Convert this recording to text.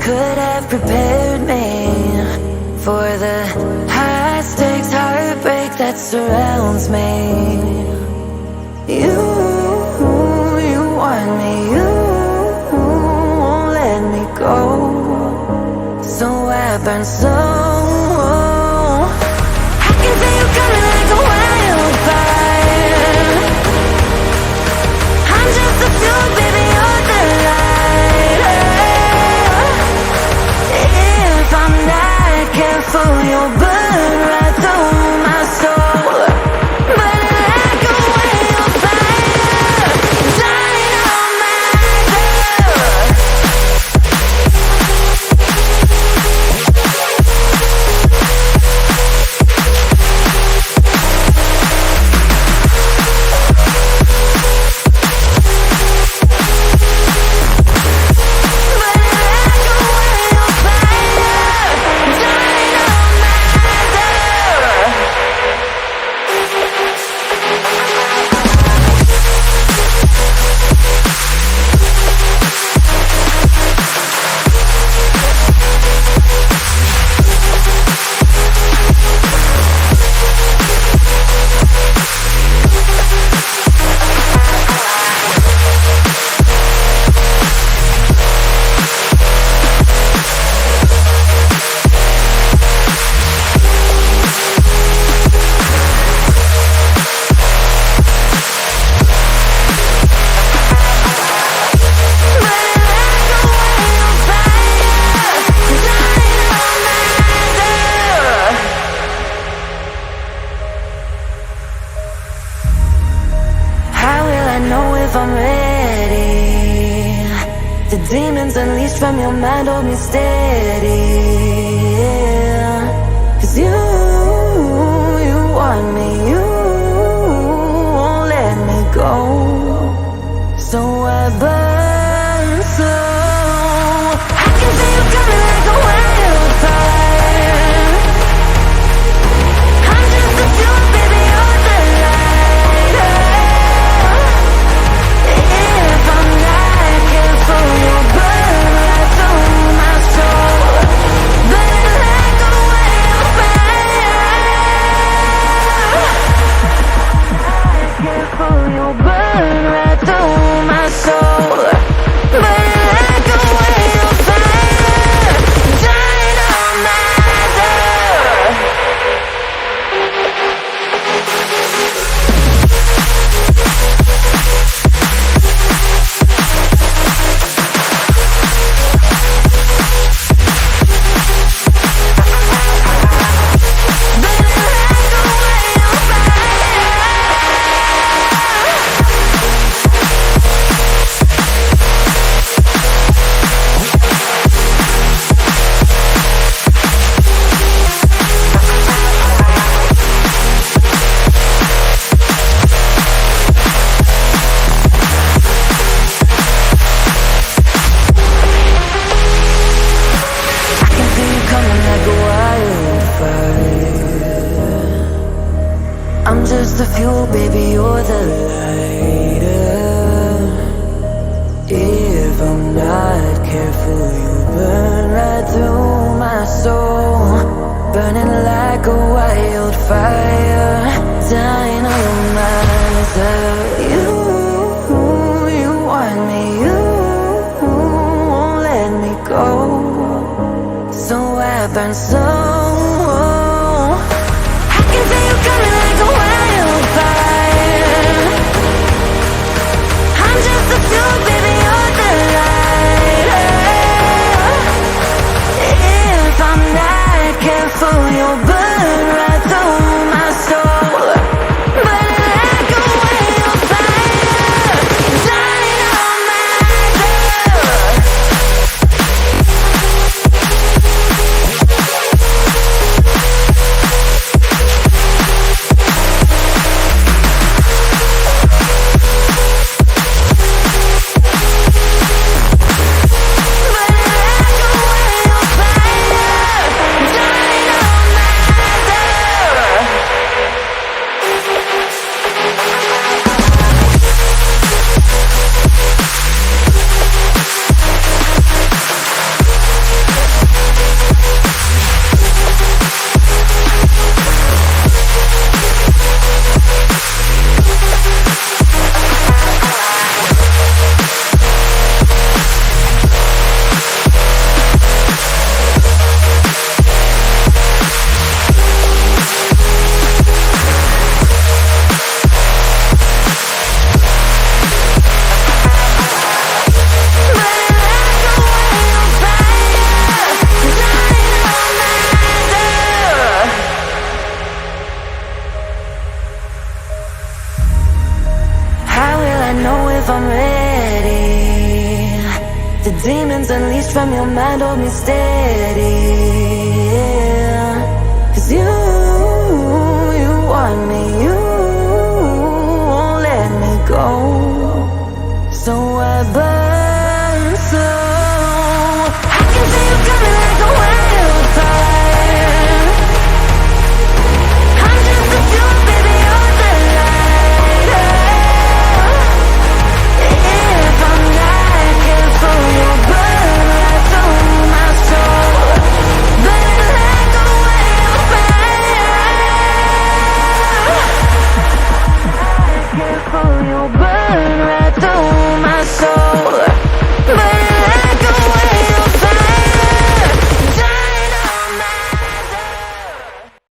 could have prepared me for the high-stakes heartbreak that surrounds me. You want me, you won't let me go, so I burn slow. I can feel you coming like a wildfire. I'm just a fuel, baby, you're the lighter. If I'm not careful, you'll burn right through my soul. Burning like a wildfire, dying on my if I'm ready. The demons unleashed from your mind hold me steady, yeah. 'Cause you want me, you won't let me go, so I burn slow. I can see you coming like a wildfire. I'm just a fuel, baby, you're the lighter. If I'm not careful, you'll burn right through my soul. Burning like a wildfire. Not careful, you'll burn right through my soul. Burning like a wildfire, dying on my door. I'm just the fuel, baby, you're the lighter. If I'm not careful, you'll burn right through my soul. Burning like a wildfire, dying on my side. You want me, you won't let me go, so I burn slow. I can feel you coming like a wildfire. I'm just a fuel, baby, you're the lighter. If I'm not careful, you'll burn right through my soul. Burning like a wildfire, dying on my door. demons unleashed from your mind hold me steady, yeah. 'Cause you